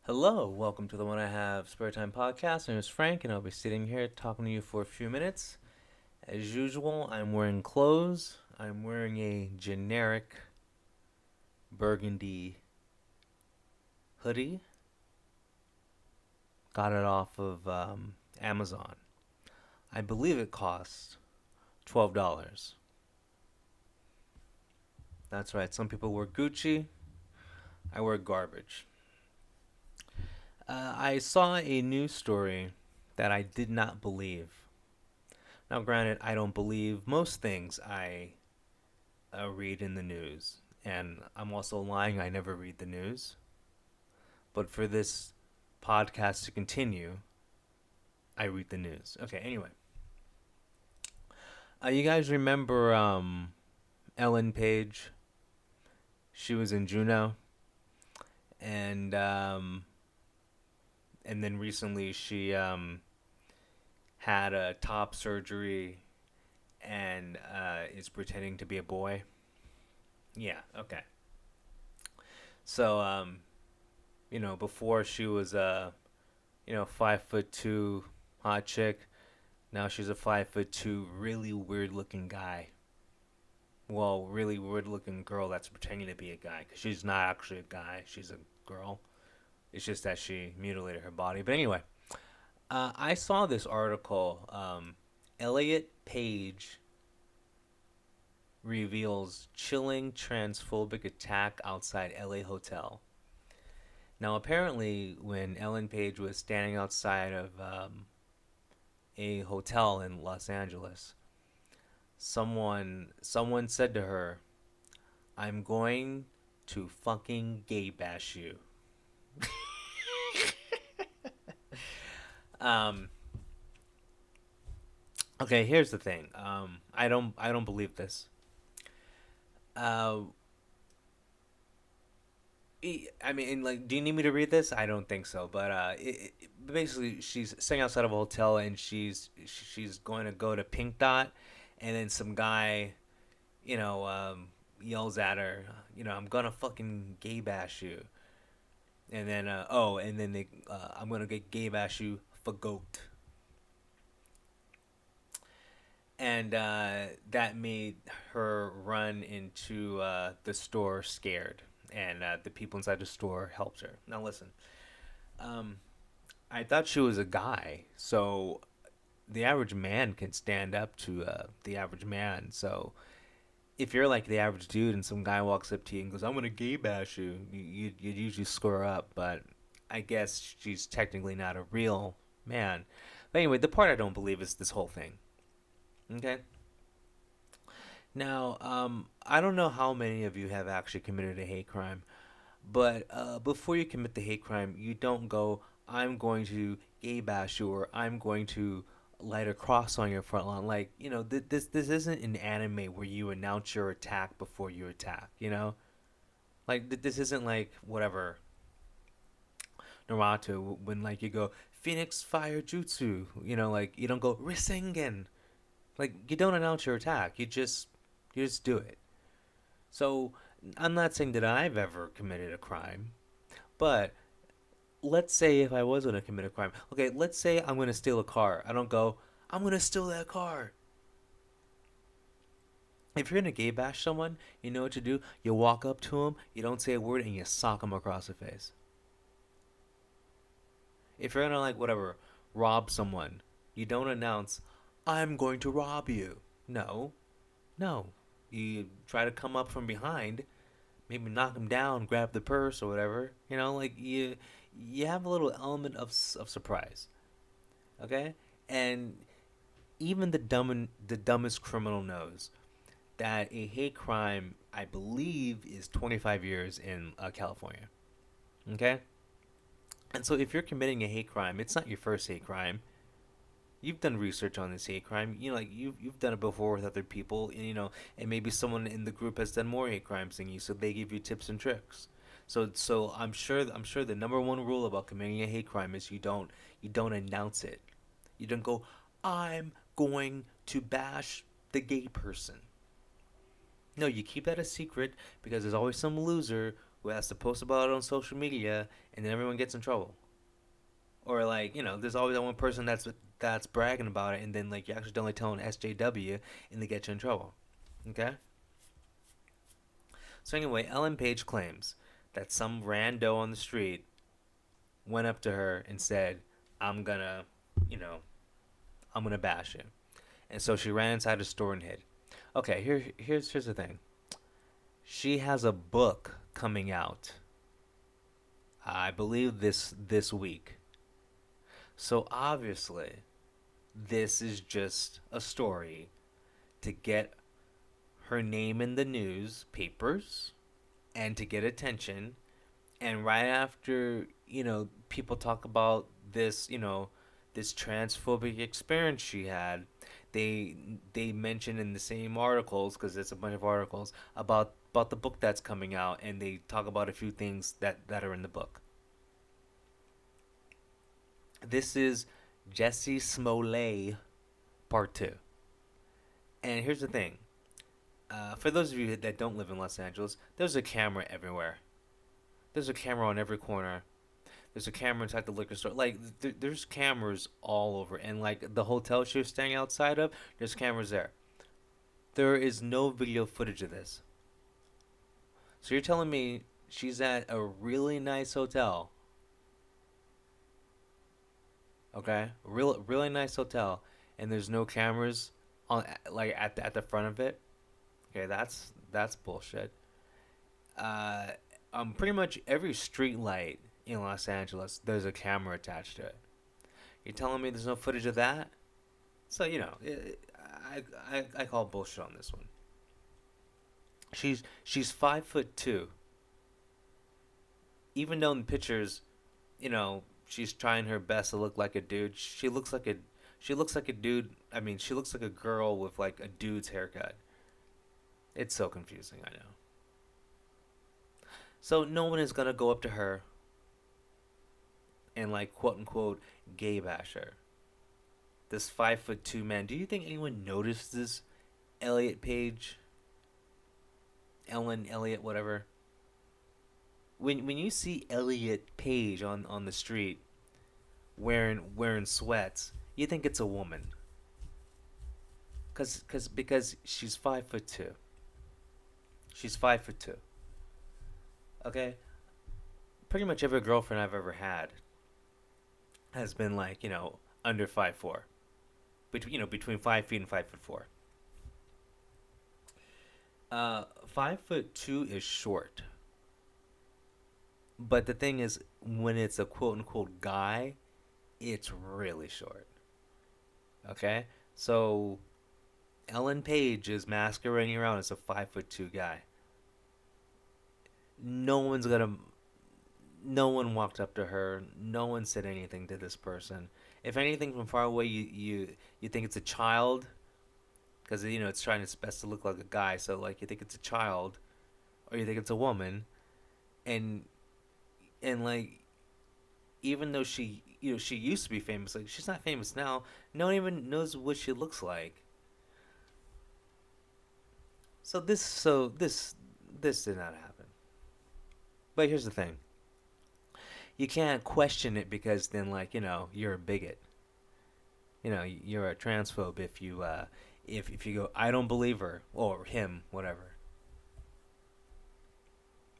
Hello, welcome to the One I Have Spare Time podcast. My name is Frank, and I'll be sitting here talking to you for a few minutes. As usual, I'm wearing clothes. I'm wearing a generic burgundy hoodie. Got it off of Amazon. I believe it costs $12. That's right, some people wear Gucci. I wear garbage. I saw a news story that I did not believe. Now, granted, I don't believe most things I read in the news. And I'm also lying, I never read the news. But for this podcast to continue, I read the news. Okay, anyway. You guys remember Ellen Page? She was in Juno. And and then recently she had a top surgery and is pretending to be a boy. Yeah, okay. So, before she was a 5'2" hot chick. Now she's a 5'2" really weird looking guy. Well, really weird looking girl that's pretending to be a guy because she's not actually a guy. She's a girl. It's just that she mutilated her body. But anyway, I saw this article. Elliot Page reveals chilling transphobic attack outside LA hotel. Now, apparently, when Ellen Page was standing outside of a hotel in Los Angeles, someone said to her, "I'm going to fucking gay bash you." Um, okay, here's the thing. I don't believe this. Uh, I mean, like, do you need me to read this? I don't think so. But basically, she's sitting outside of a hotel and she's going to go to Pink Dot, and then some guy, you know, yells at her, "I'm gonna fucking gay bash you." And then I'm gonna get gay bash you for goat. And that made her run into the store scared, and the people inside the store helped her. Now listen, um, I thought she was a guy, so the average man can stand up to the average man. So if you're like the average dude and some guy walks up to you and goes, "I'm gonna gay bash you," you'd usually square up. But I guess she's technically not a real man. But anyway, the part I don't believe is this whole thing. Okay. Now, I don't know how many of you have actually committed a hate crime, but before you commit the hate crime, you don't go, "I'm going to gay bash you," or "I'm going to light a cross on your front lawn." Like, this isn't an anime where you announce your attack before you attack. Like this isn't like whatever Naruto when like you go Phoenix Fire Jutsu. Like you don't go Rasengan. Like you don't announce your attack. You just do it. So I'm not saying that I've ever committed a crime, but let's say if I was going to commit a crime. Okay, let's say I'm going to steal a car. I don't go, "I'm going to steal that car." If you're going to gay bash someone, you know what to do? You walk up to them, you don't say a word, and you sock them across the face. If you're going to, like, whatever, rob someone, you don't announce, "I'm going to rob you." No, no. You try to come up from behind, maybe knock them down, grab the purse or whatever. Like you have a little element of surprise. Okay, and even the dumbest criminal knows that a hate crime, I believe, is 25 years in California. Okay, and so if you're committing a hate crime, it's not your first hate crime. You've done research on this hate crime. Like you've done it before with other people, and maybe someone in the group has done more hate crimes than you, so they give you tips and tricks. So I'm sure the number one rule about committing a hate crime is you don't announce it. You don't go, "I'm going to bash the gay person." No, you keep that a secret because there's always some loser who has to post about it on social media, and then everyone gets in trouble. Or like, there's always that one person that's bragging about it, and then like you accidentally tell an SJW, and they get you in trouble. Okay. So anyway, Ellen Page claims that some rando on the street went up to her and said, "I'm gonna, you know, I'm gonna bash you," and so she ran inside a store and hid. Okay, here's the thing. She has a book coming out. I believe this week. So obviously, this is just a story to get her name in the newspapers and to get attention. And right after, people talk about this, this transphobic experience she had, they they mention in the same articles, because it's a bunch of articles about the book that's coming out, and they talk about a few things that are in the book. This is Jesse Smollett Part 2. And here's the thing. For those of you that don't live in Los Angeles, there's a camera everywhere. There's a camera on every corner. There's a camera inside the liquor store. Like, there's cameras all over. And, like, the hotel she was staying outside of, there's cameras there. There is no video footage of this. So you're telling me she's at a really nice hotel, okay? Really nice hotel, and there's no cameras on, like, at the front of it. Okay, that's bullshit. Uh, pretty much every street light in Los Angeles, there's a camera attached to it. You're telling me there's no footage of that? So I call bullshit on this one. She's 5'2". Even though in the pictures, she's trying her best to look like a dude. She looks like a dude. I mean, she looks like a girl with like a dude's haircut. It's so confusing. I know. So no one is gonna go up to her and like quote unquote gay bash her. This 5'2" man. Do you think anyone noticed this? Elliot Page, Ellen Elliot, whatever. When you see Elliot Page on the street wearing sweats, you think it's a woman. Because she's 5'2". She's 5'2". Okay, pretty much every girlfriend I've ever had has been like under 5'4", between 5 feet and 5'4". 5'2" is short, but the thing is, when it's a quote unquote guy, it's really short. Okay, so Ellen Page is masquerading around as a 5'2" guy. No one's gonna. No one walked up to her. No one said anything to this person. If anything, from far away, you think it's a child, because it's trying its best to look like a guy. So like you think it's a child, or you think it's a woman, and like even though she used to be famous, like she's not famous now. No one even knows what she looks like. So this did not happen. But here's the thing: you can't question it, because then like you're a bigot. You're a transphobe if you go, I don't believe her or him, whatever.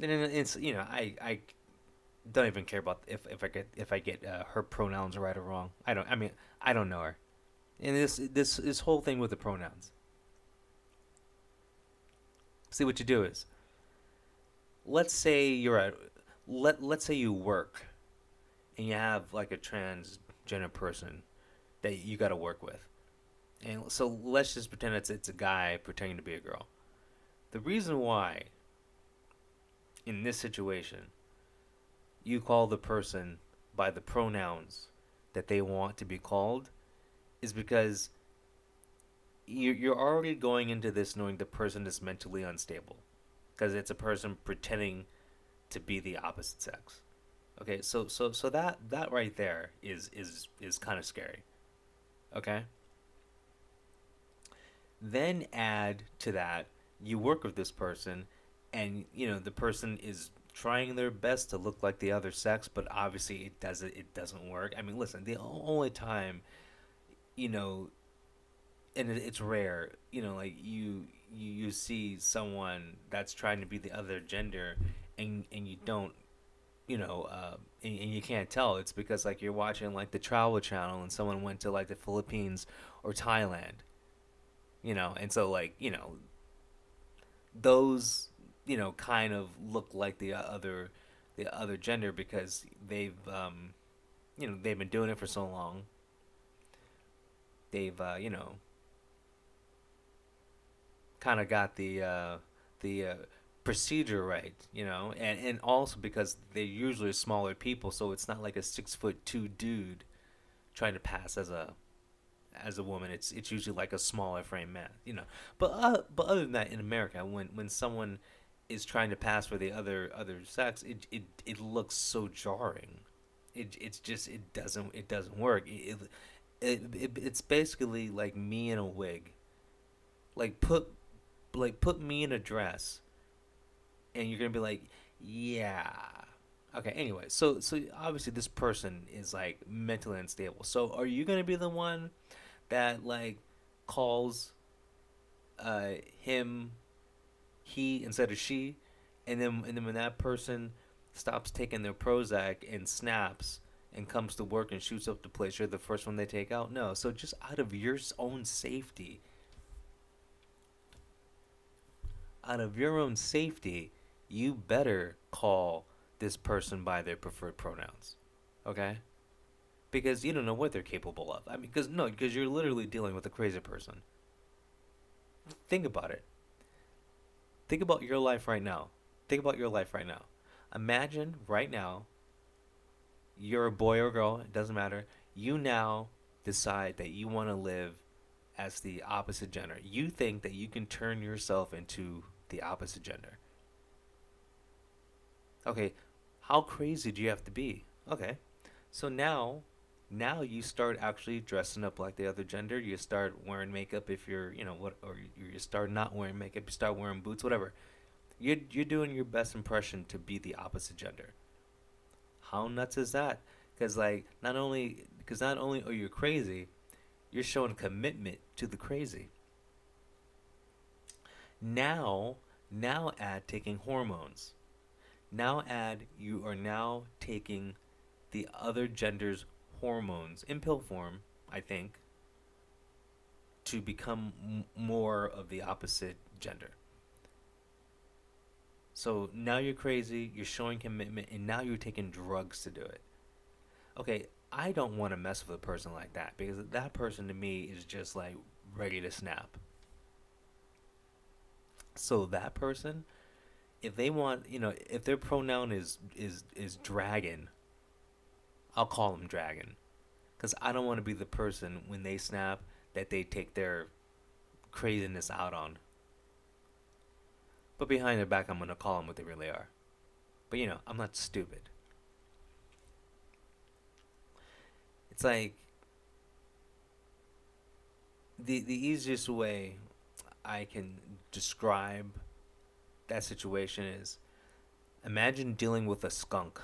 And then it's I don't even care about if I get her pronouns right or wrong. I don't. I mean, I don't know her. And this whole thing with the pronouns. See, what you do is, let's say you're at let's say you work and you have like a transgender person that you got to work with. And so let's just pretend it's a guy pretending to be a girl. The reason why in this situation you call the person by the pronouns that they want to be called is because you're already going into this knowing the person is mentally unstable, because it's a person pretending to be the opposite sex. Okay, so that right there is kind of scary. Okay, then add to that, you work with this person, and the person is trying their best to look like the other sex, but obviously it doesn't work. I mean, listen, the only time, you know, and it's rare, like you see someone that's trying to be the other gender, and you don't, and you can't tell. It's because like you're watching like the Travel Channel and someone went to like the Philippines or Thailand, and so like those kind of look like the other gender because they've been doing it for so long. They've kind of got the procedure right, and also because they're usually smaller people, so it's not like a 6'2" dude trying to pass as a woman. It's usually like a smaller frame man, But other than that, in America, when someone is trying to pass for the other sex, it looks so jarring. It's just it doesn't work. It's basically like me in a wig. Like put me in a dress, and you're gonna be like, yeah. Okay. Anyway, so obviously this person is like mentally unstable. So are you gonna be the one that like calls him he instead of she, and then when that person stops taking their Prozac and snaps and comes to work and shoots up the place, you're the first one they take out? No. So just out of your own safety, you better call this person by their preferred pronouns. Okay? Because you don't know what they're capable of. I mean, because no, because you're literally dealing with a crazy person. Think about it. Think about your life right now. Think about your life right now. Imagine right now you're a boy or girl, it doesn't matter. You now decide that you want to live as the opposite gender. You think that you can turn yourself into the opposite gender. Okay, how crazy do you have to be? Okay, so now you start actually dressing up like the other gender. You start wearing makeup if you're, what, or you start not wearing makeup. You start wearing boots, whatever. You're doing your best impression to be the opposite gender. How nuts is that? Because not only are you crazy, you're showing commitment to the crazy. Now, now add taking hormones. Now add you are now taking the other gender's hormones in pill form, I think, to become more of the opposite gender. So now you're crazy, you're showing commitment, and now you're taking drugs to do it. Okay, I don't want to mess with a person like that because that person to me is just like ready to snap. So that person, if they want, if their pronoun is dragon, I'll call them dragon because I don't want to be the person when they snap that they take their craziness out on. But behind their back, I'm gonna call them what they really are. But I'm not stupid. It's like the easiest way I can describe that situation is imagine dealing with a skunk.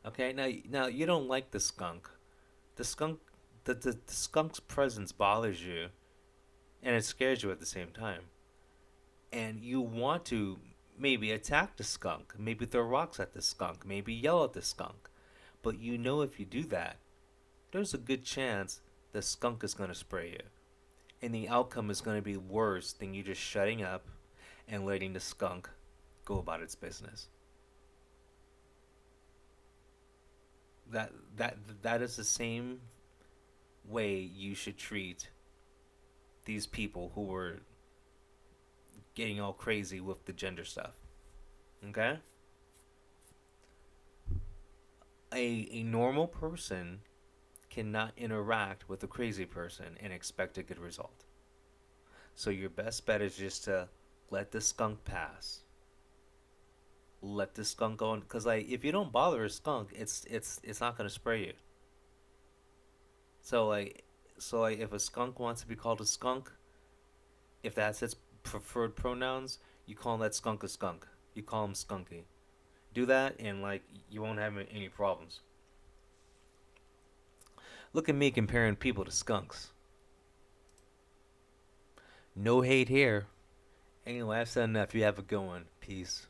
Okay, now you don't like the skunk. The skunk, the skunk's presence bothers you, and it scares you at the same time. And you want to maybe attack the skunk, maybe throw rocks at the skunk, maybe yell at the skunk. But if you do that, there's a good chance the skunk is going to spray you. And the outcome is going to be worse than you just shutting up and letting the skunk go about its business. That is the same way you should treat these people who were getting all crazy with the gender stuff. Okay? A normal person cannot interact with a crazy person and expect a good result. So your best bet is just to let the skunk pass. Let the skunk go, because like if you don't bother a skunk, it's not gonna spray you. So like if a skunk wants to be called a skunk, if that's its preferred pronouns, you call that skunk a skunk. You call him Skunky. Do that, and like you won't have any problems. Look at me comparing people to skunks. No hate here. Anyway, I've said enough. You have a good one. Peace.